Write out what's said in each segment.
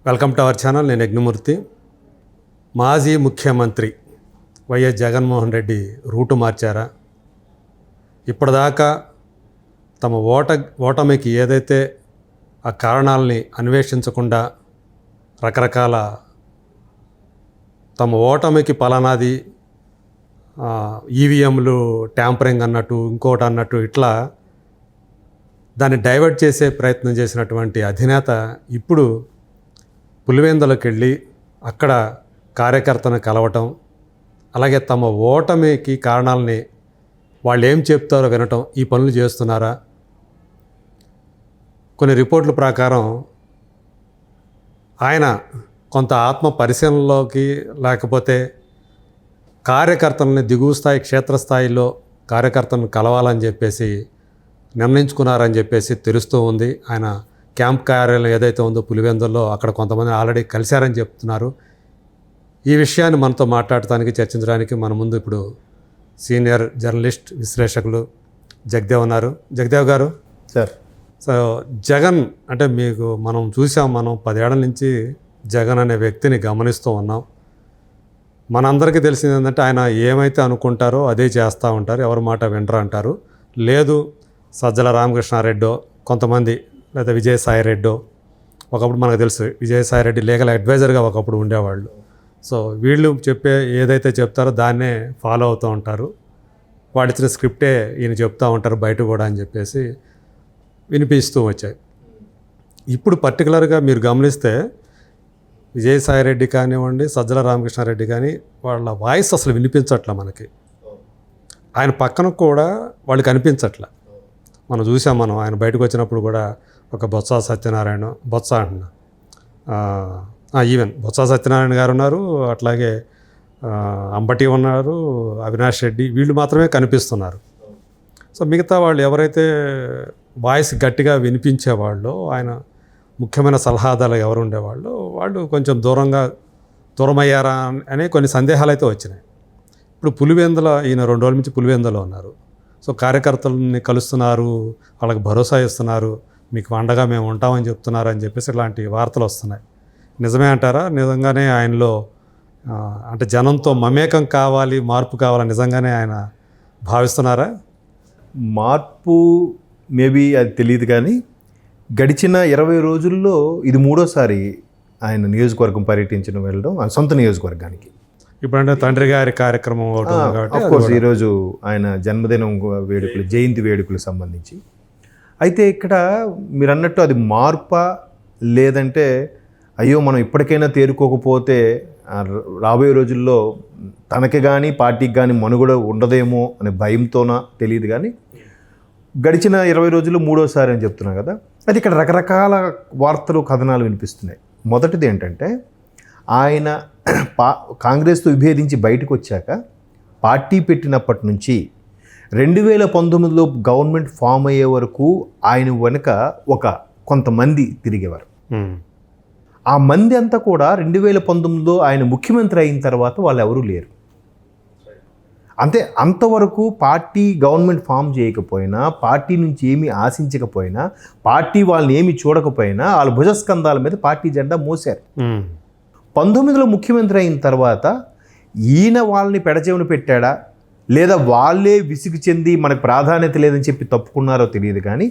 Welcome to our channel. నేను యజ్ఞమూర్తి. మాజీ ముఖ్యమంత్రి వైఎస్ జగన్మోహన్ రెడ్డి రూటు మార్చారా? ఇప్పటిదాకా తమ ఓటమికి ఏదైతే ఆ కారణాలని అన్వేషించకుండా రకరకాల తమ ఓటమికి పలానాది ఈవీఎంలు ట్యాంపరింగ్ అన్నట్టు ఇంకోటి అన్నట్టు ఇట్లా దాన్ని డైవర్ట్ చేసే ప్రయత్నం చేసినటువంటి అధినేత ఇప్పుడు పులివెందులకు వెళ్ళి అక్కడ కార్యకర్తను కలవటం, అలాగే తమ ఓటమికి కారణాలని వాళ్ళు ఏం చెప్తారో వినటం, ఈ పనులు చేస్తున్నారా? కొన్ని రిపోర్ట్ల ప్రకారం ఆయన కొంత ఆత్మ పరిశీలనలోకి లేకపోతే కార్యకర్తలని దిగువ స్థాయి క్షేత్రస్థాయిలో కార్యకర్తలను కలవాలని చెప్పేసి నిర్ణయించుకున్నారని చెప్పేసి తెలుస్తూ ఉంది. ఆయన క్యాంప్ కార్యాలయం ఏదైతే ఉందో పులివెందుల్లో అక్కడ కొంతమంది ఆల్రెడీ కలిశారని చెప్తున్నారు. ఈ విషయాన్ని మనతో మాట్లాడటానికి చర్చించడానికి మన ముందు ఇప్పుడు సీనియర్ జర్నలిస్ట్ విశ్లేషకులు జగదేవ్ ఉన్నారు. జగదేవ్ గారు సార్, సో జగన్ అంటే మనం చూసాం, మనం 10 ఏళ్ల నుంచి జగన్ అనే వ్యక్తిని గమనిస్తూ ఉన్నాం. మనందరికీ తెలిసింది ఏంటంటే ఆయన ఏమైతే అనుకుంటారో అదే చేస్తూ ఉంటారు, ఎవరి మాట వినరు అంటారు. లేదు సజ్జల రామకృష్ణారెడ్డో కొంతమంది లేదా విజయసాయిరెడ్డో, ఒకప్పుడు మనకు తెలుసు విజయసాయిరెడ్డి లీగల్ అడ్వైజర్గా ఒకప్పుడు ఉండేవాళ్ళు. సో వీళ్ళు ఏదైతే చెప్తారో దాన్నే ఫాలో అవుతూ ఉంటారు. వాడిచ్చిన స్క్రిప్టే ఈయన చెప్తూ ఉంటారు బయట కూడా అని చెప్పేసి వినిపిస్తూ వచ్చాయి. ఇప్పుడు పర్టికులర్గా మీరు గమనిస్తే విజయసాయిరెడ్డి కానివ్వండి, సజ్జల రామకృష్ణారెడ్డి కానీ వాళ్ళ వాయిస్ అసలు వినిపించట్లే మనకి. ఆయన పక్కన కూడా వాళ్ళు కనిపించట్లే. మనం చూసాం, ఆయన బయటకు వచ్చినప్పుడు కూడా ఒక బొత్స సత్యనారాయణ ఈవెన్ బొత్స సత్యనారాయణ గారు ఉన్నారు, అట్లాగే అంబటి ఉన్నారు, అవినాష్ రెడ్డి, వీళ్ళు మాత్రమే కనిపిస్తున్నారు. సో మిగతా వాళ్ళు ఎవరైతే వాయిస్ గట్టిగా వినిపించేవాళ్ళు, ఆయన ముఖ్యమైన సలహాదారు ఎవరు ఉండేవాళ్ళు, వాళ్ళు కొంచెం దూరమయ్యారా అనే కొన్ని సందేహాలు అయితే వచ్చినాయి. ఇప్పుడు పులివెందుల ఈయన 2 రోజుల నుంచి పులివెందులో ఉన్నారు. సో కార్యకర్తలని కలుస్తున్నారు, వాళ్ళకి భరోసా ఇస్తున్నారు, మీకు అండగా మేము ఉంటామని చెప్తున్నారు అని చెప్పేసి ఇలాంటి వార్తలు వస్తున్నాయి. నిజమే అంటారా? నిజంగానే ఆయనలో అంటే జనంతో మమేకం కావాలి, మార్పు కావాలని నిజంగానే ఆయన భావిస్తున్నారా? మార్పు మేబీ అది తెలియదు, కానీ గడిచిన 20 రోజుల్లో ఇది 3వసారి ఆయన నియోజకవర్గం పర్యటించడం వెళ్ళడం, ఆయన సొంత నియోజకవర్గానికి. ఇప్పుడంటే తండ్రి గారి కార్యక్రమం అఫ్కోర్స్ ఈరోజు ఆయన జన్మదినం వేడుకలు, జయంతి వేడుకలకు సంబంధించి. అయితే ఇక్కడ మీరు అన్నట్టు అది మార్పా లేదంటే అయ్యో మనం ఇప్పటికైనా తేరుకోకపోతే రాబోయే రోజుల్లో తనకి కానీ పార్టీకి కానీ మనుగడ ఉండదేమో అనే భయంతోనా తెలియదు, కానీ గడిచిన 20 రోజుల్లో 3వసారి అని చెప్తున్నాం కదా. అది ఇక్కడ రకరకాల వార్తలు, కథనాలు వినిపిస్తున్నాయి. మొదటిది ఏంటంటే ఆయన కాంగ్రెస్తో విభేదించి బయటకు వచ్చాక పార్టీ పెట్టినప్పటి నుంచి 2019లో గవర్నమెంట్ ఫామ్ అయ్యే వరకు ఆయన వెనుక కొంతమంది తిరిగేవారు. ఆ మంది అంతా కూడా 2019లో ఆయన ముఖ్యమంత్రి అయిన తర్వాత వాళ్ళు ఎవరూ లేరు. అంతవరకు పార్టీ గవర్నమెంట్ ఫామ్ చేయకపోయినా, పార్టీ నుంచి ఏమీ ఆశించకపోయినా, పార్టీ వాళ్ళని ఏమి చూడకపోయినా వాళ్ళ భుజస్కంధాల మీద పార్టీ జెండా మోసారు. 19లో ముఖ్యమంత్రి అయిన తర్వాత ఈయన వాళ్ళని పెడచెవిన పెట్టాడా, లేదా వాళ్ళే విసుగు చెంది మనకు ప్రాధాన్యత లేదని చెప్పి తప్పుకున్నారో తెలియదు, కానీ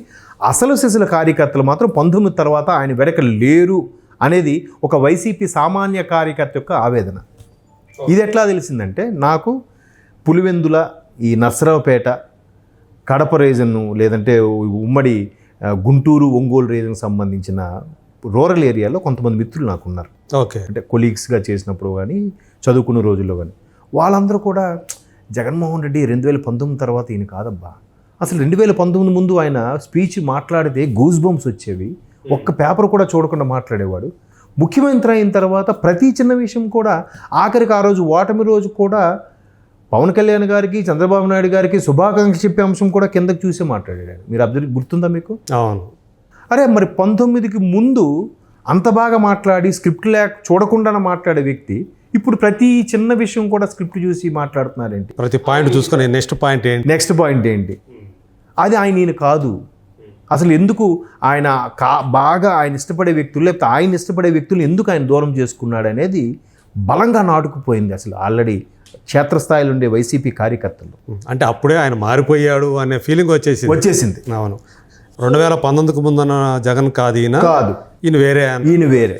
అసలు సిసల కార్యకర్తలు మాత్రం 19 తర్వాత ఆయన వెనక లేరు అనేది ఒక వైసీపీ సామాన్య కార్యకర్త యొక్క ఆవేదన. ఇది ఎట్లా తెలిసిందంటే, నాకు పులివెందుల, ఈ నర్సరావుపేట, కడప రీజన్ను, లేదంటే ఉమ్మడి గుంటూరు, ఒంగోలు రీజన్కి సంబంధించిన రూరల్ ఏరియాలో కొంతమంది మిత్రులు నాకు ఉన్నారు. ఓకే, అంటే కొలీగ్స్గా చేసినప్పుడు కానీ, చదువుకున్న రోజుల్లో కానీ, వాళ్ళందరూ కూడా జగన్మోహన్ రెడ్డి 2019 తర్వాత ఈయన కాదబ్బా, అసలు 2019 ముందు ఆయన స్పీచ్ మాట్లాడితే గూస్ బంప్స్ వచ్చేవి, ఒక్క పేపర్ కూడా చూడకుండా మాట్లాడేవాడు. ముఖ్యమంత్రి అయిన తర్వాత ప్రతి చిన్న విషయం కూడా, ఆఖరికి ఆ రోజు ఓటమి రోజు కూడా పవన్ కళ్యాణ్ గారికి, చంద్రబాబు నాయుడు గారికి శుభాకాంక్ష చెప్పే అంశం కూడా కిందకి చూసే మాట్లాడాడు. మీరు గుర్తుందా మీకు? అవును. అరే మరి 19కి ముందు అంత బాగా మాట్లాడి స్క్రిప్ట్ చూడకుండా మాట్లాడే వ్యక్తి ఇప్పుడు ప్రతి చిన్న విషయం కూడా స్క్రిప్ట్ చూసి మాట్లాడుతున్నారేంటి? ప్రతి పాయింట్ చూసుకొని నెక్స్ట్ పాయింట్ ఏంటి, అది ఈయన కాదు. అసలు ఎందుకు ఆయన బాగా ఆయన ఇష్టపడే వ్యక్తులు లేకపోతే ఆయన ఇష్టపడే వ్యక్తులు ఎందుకు ఆయన దూరం చేసుకున్నాడు అనేది బలంగా నాటుకుపోయింది అసలు ఆల్రెడీ క్షేత్రస్థాయిలో ఉండే వైసీపీ కార్యకర్తలు. అంటే అప్పుడే ఆయన మారిపోయాడు అనే ఫీలింగ్ వచ్చేసింది. అవును, 2019కు ముందున్న జగన్ కాదు ఈయన వేరే.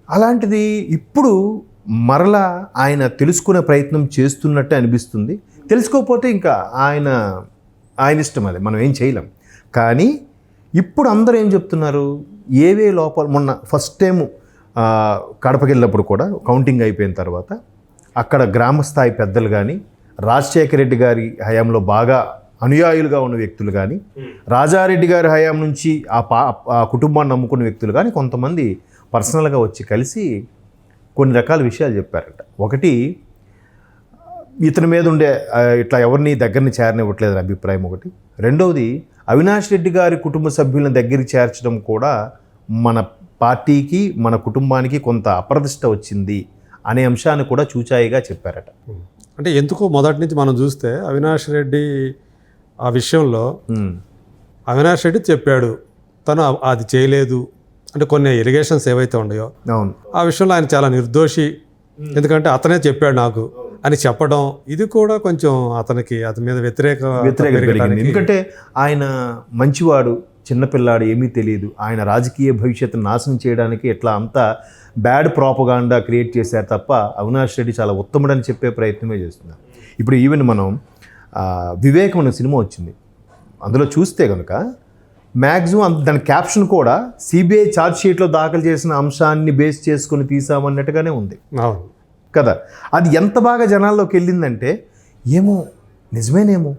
అలాంటిది ఇప్పుడు మరలా ఆయన తెలుసుకునే ప్రయత్నం చేస్తున్నట్టే అనిపిస్తుంది. తెలుసుకోకపోతే ఇంకా ఆయన ఇష్టం, అది మనం ఏం చేయలేం. కానీ ఇప్పుడు అందరూ ఏం చెప్తున్నారు, ఏవే లోపాలు మొన్న ఫస్ట్ టైం కడపకి వెళ్ళినప్పుడు కూడా కౌంటింగ్ అయిపోయిన తర్వాత అక్కడ గ్రామస్థాయి పెద్దలు కానీ రాజశేఖర రెడ్డి గారి హయాంలో బాగా అనుయాయులుగా ఉన్న వ్యక్తులు కానీ రాజారెడ్డి గారి హయాం నుంచి ఆ కుటుంబాన్ని నమ్ముకున్న వ్యక్తులు కానీ కొంతమంది పర్సనల్గా వచ్చి కలిసి కొన్ని రకాల విషయాలు చెప్పారట. ఒకటి, ఇతని మీద ఉండే ఇట్లా ఎవరిని దగ్గరని చేరనివ్వట్లేదని అభిప్రాయం ఒకటి. రెండవది, అవినాష్ రెడ్డి గారి కుటుంబ సభ్యులను దగ్గరికి చేర్చడం కూడా మన పార్టీకి మన కుటుంబానికి కొంత అప్రదిష్ట వచ్చింది అనే అంశాన్ని కూడా చూచాయిగా చెప్పారట. అంటే ఎందుకో మొదటి నుంచి మనం చూస్తే అవినాష్ రెడ్డి ఆ విషయంలో అవినాష్ రెడ్డి చెప్పాడు, తను అది చేయలేదు అంటే కొన్ని ఎలిగేషన్స్ ఏవైతే ఉన్నాయో అవును ఆ విషయంలో ఆయన చాలా నిర్దోషి, ఎందుకంటే అతనే చెప్పాడు నాకు అని చెప్పడం, ఇది కూడా కొంచెం అతనికి అతని మీద వ్యతిరేక. ఎందుకంటే ఆయన మంచివాడు, చిన్నపిల్లాడు, ఏమీ తెలియదు. ఆయన రాజకీయ భవిష్యత్తును నాశనం చేయడానికి ఎట్లా అంతా బ్యాడ్ ప్రాపగాండా క్రియేట్ చేశారు తప్ప అవినాష్ రెడ్డి చాలా ఉత్తముడని చెప్పే ప్రయత్నమే చేస్తున్నారు. ఇప్పుడు ఈవెన్ మనం వివేకం అనే సినిమా వచ్చింది, అందులో చూస్తే కనుక మ్యాక్సిమం దాని క్యాప్షన్ కూడా సిబిఐ ఛార్జ్ షీట్లో దాఖలు చేసిన అంశాన్ని బేస్ చేసుకుని తీసామన్నట్టుగానే ఉంది కదా. అది ఎంత బాగా జనాల్లోకి వెళ్ళిందంటే ఏమో నిజమేనేమో,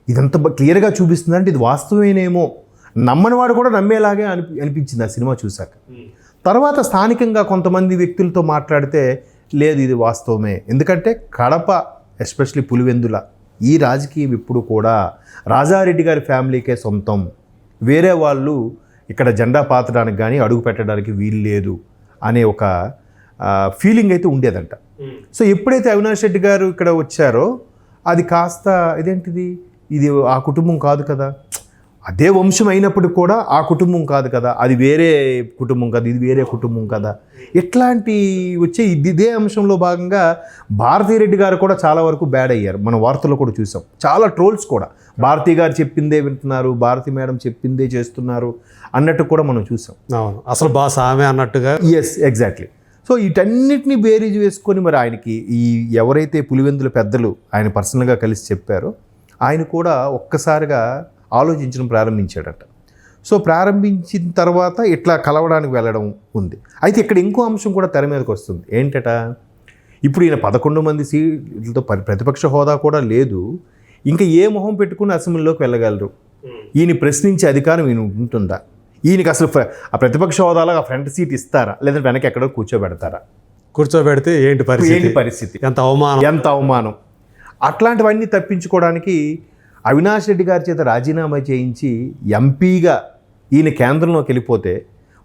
ఇదంత క్లియర్గా చూపిస్తుందంటే ఇది వాస్తవమేనేమో, నమ్మని వాడు కూడా నమ్మేలాగే అనిపించింది ఆ సినిమా చూశాక. తర్వాత స్థానికంగా కొంతమంది వ్యక్తులతో మాట్లాడితే లేదు ఇది వాస్తవమే, ఎందుకంటే కడప ఎస్పెషలీ పులివెందుల ఈ రాజకీయం ఇప్పుడు కూడా రాజారెడ్డి గారి ఫ్యామిలీకే సొంతం, వేరే వాళ్ళు ఇక్కడ జెండా పాతడానికి కానీ అడుగు పెట్టడానికి వీలు లేదు అనే ఒక ఫీలింగ్ అయితే ఉండేదంట. సో ఎప్పుడైతే అవినాష్ రెడ్డి గారు ఇక్కడ వచ్చారో అది కాస్త ఇదేంటిది, ఇది ఆ కుటుంబం కాదు కదా, అదే వంశం అయినప్పటికి కూడా ఆ కుటుంబం కాదు కదా, అది వేరే కుటుంబం కదా, ఇది వేరే కుటుంబం కదా, ఇట్లాంటి వచ్చే ఇదే అంశంలో భాగంగా భారతీరెడ్డి గారు కూడా చాలా వరకు బ్యాడ్ అయ్యారు. మన వార్తల్లో కూడా చూసాం, చాలా ట్రోల్స్ కూడా భారతీ గారు చెప్పిందే వింటున్నారు, భారతి మేడం చెప్పిందే చేస్తున్నారు అన్నట్టు కూడా మనం చూసాం. అవును, అసలు బాస్ ఆమె అన్నట్టుగా. Yes, exactly. సో వీటన్నిటిని బేరీజ్ వేసుకొని మరి ఆయనకి ఈ ఎవరైతే పులివెందుల పెద్దలు ఆయన పర్సనల్గా కలిసి చెప్పారో ఆయన కూడా ఒక్కసారిగా ఆలోచించడం ప్రారంభించాడట. సో ప్రారంభించిన తర్వాత ఇట్లా కలవడానికి వెళ్ళడం ఉంది. అయితే ఇక్కడ ఇంకో అంశం కూడా తెర మీదకి వస్తుంది. ఏంటట, ఇప్పుడు ఈయన 11 మంది సీట్లతో ప్రతిపక్ష హోదా కూడా లేదు, ఇంకా ఏ మొహం పెట్టుకుని అసెంబ్లీలోకి వెళ్ళగలరు, ఈయన ప్రశ్నించే అధికారం ఈయన ఉంటుందా, ఈయనకి అసలు ఆ ప్రతిపక్ష హోదాలో ఆ ఫ్రంట్ సీట్ ఇస్తారా, లేదంటే వెనక ఎక్కడో కూర్చోబెడితే ఏంటి పరిస్థితి, ఎంత అవమానం. అట్లాంటివన్నీ తప్పించుకోవడానికి అవినాష్ రెడ్డి గారి చేత రాజీనామా చేయించి ఎంపీగా ఈయన కేంద్రంలోకి వెళ్ళిపోతే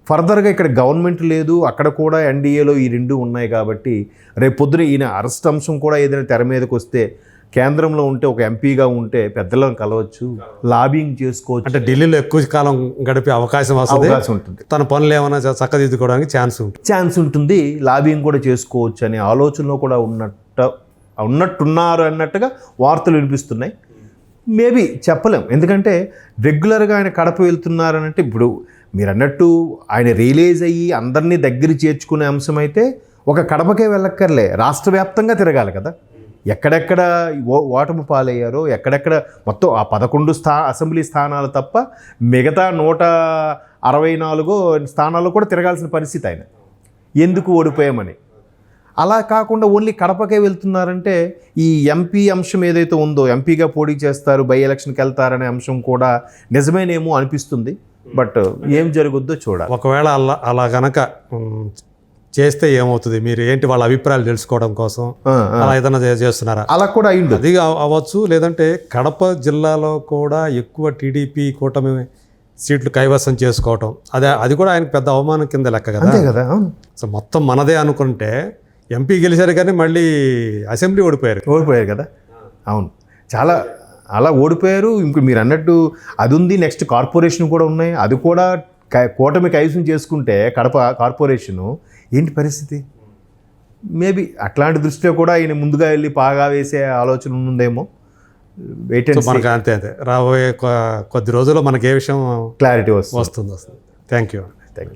ఫర్దర్గా ఇక్కడ గవర్నమెంట్ లేదు, అక్కడ కూడా ఎన్డీఏలో ఈ రెండు ఉన్నాయి కాబట్టి రేపు పొద్దున ఈయన అరెస్ట్ అంశం కూడా ఏదైనా తెర మీదకి వస్తే కేంద్రంలో ఉంటే ఒక ఎంపీగా ఉంటే పెద్దలను కలవచ్చు, లాబింగ్ చేసుకోవచ్చు, అంటే ఢిల్లీలో ఎక్కువ కాలం గడిపే అవకాశం ఉంటుంది, తన పనులు ఏమైనా చక్కదిద్దుకోవడానికి ఛాన్స్ ఉంటుంది, లాబింగ్ కూడా చేసుకోవచ్చు అనే ఆలోచనలో కూడా ఉన్నట్టున్నారు అన్నట్టుగా వార్తలు వినిపిస్తున్నాయి. మేబీ చెప్పలేం, ఎందుకంటే రెగ్యులర్గా ఆయన కడప వెళ్తున్నారనంటే ఇప్పుడు మీరు అన్నట్టు ఆయన రియలైజ్ అయ్యి అందరినీ దగ్గర చేర్చుకునే అంశం అయితే ఒక కడపకే వెళ్ళక్కర్లే, రాష్ట్ర వ్యాప్తంగా తిరగాలి కదా. ఎక్కడెక్కడ ఓటమి పాలయ్యారో, ఎక్కడెక్కడ మొత్తం ఆ 11 అసెంబ్లీ స్థానాలు తప్ప మిగతా 164 స్థానాల్లో కూడా తిరగాల్సిన పరిస్థితి ఆయన, ఎందుకు ఓడిపోయామని. అలా కాకుండా ఓన్లీ కడపకే వెళ్తున్నారంటే ఈ ఎంపీ అంశం ఏదైతే ఉందో, ఎంపీగా పోటీ చేస్తారు, బై ఎలక్షన్కి వెళ్తారనే అంశం కూడా నిజమేనేమో అనిపిస్తుంది. బట్ ఏం జరుగుద్దో చూడాలి. ఒకవేళ అలా గనక చేస్తే ఏమవుతుంది, మీరు ఏంటి వాళ్ళ అభిప్రాయాలు తెలుసుకోవడం కోసం అలా ఏదైనా చేస్తున్నారా? అలా కూడా అయింది, అది అవ్వచ్చు. లేదంటే కడప జిల్లాలో కూడా ఎక్కువ టీడీపీ కూటమి సీట్లు కైవసం చేసుకోవటం, అది కూడా ఆయనకు పెద్ద అవమానం కింద లెక్క కదా. సో మొత్తం మనదే అనుకుంటే ఎంపీ గెలిచారు కానీ మళ్ళీ అసెంబ్లీ ఓడిపోయారు కదా. అవును, చాలా అలా ఓడిపోయారు. ఇంక మీరు అన్నట్టు అది ఉంది, నెక్స్ట్ కార్పొరేషన్ కూడా ఉన్నాయి, అది కూడా కూటమి కైవసం చేసుకుంటే కడప కార్పొరేషను ఏంటి పరిస్థితి? మేబీ అట్లాంటి దృష్టిలో కూడా ఆయన ముందుగా వెళ్ళి పాగా వేసే ఆలోచన ఉందేమో. వెయిట్ అండ్ మనకు అంతే రాబోయే కొద్ది రోజుల్లో మనకి ఏ విషయం క్లారిటీ వస్తుంది. వస్తుంది. Thank you. Thank you.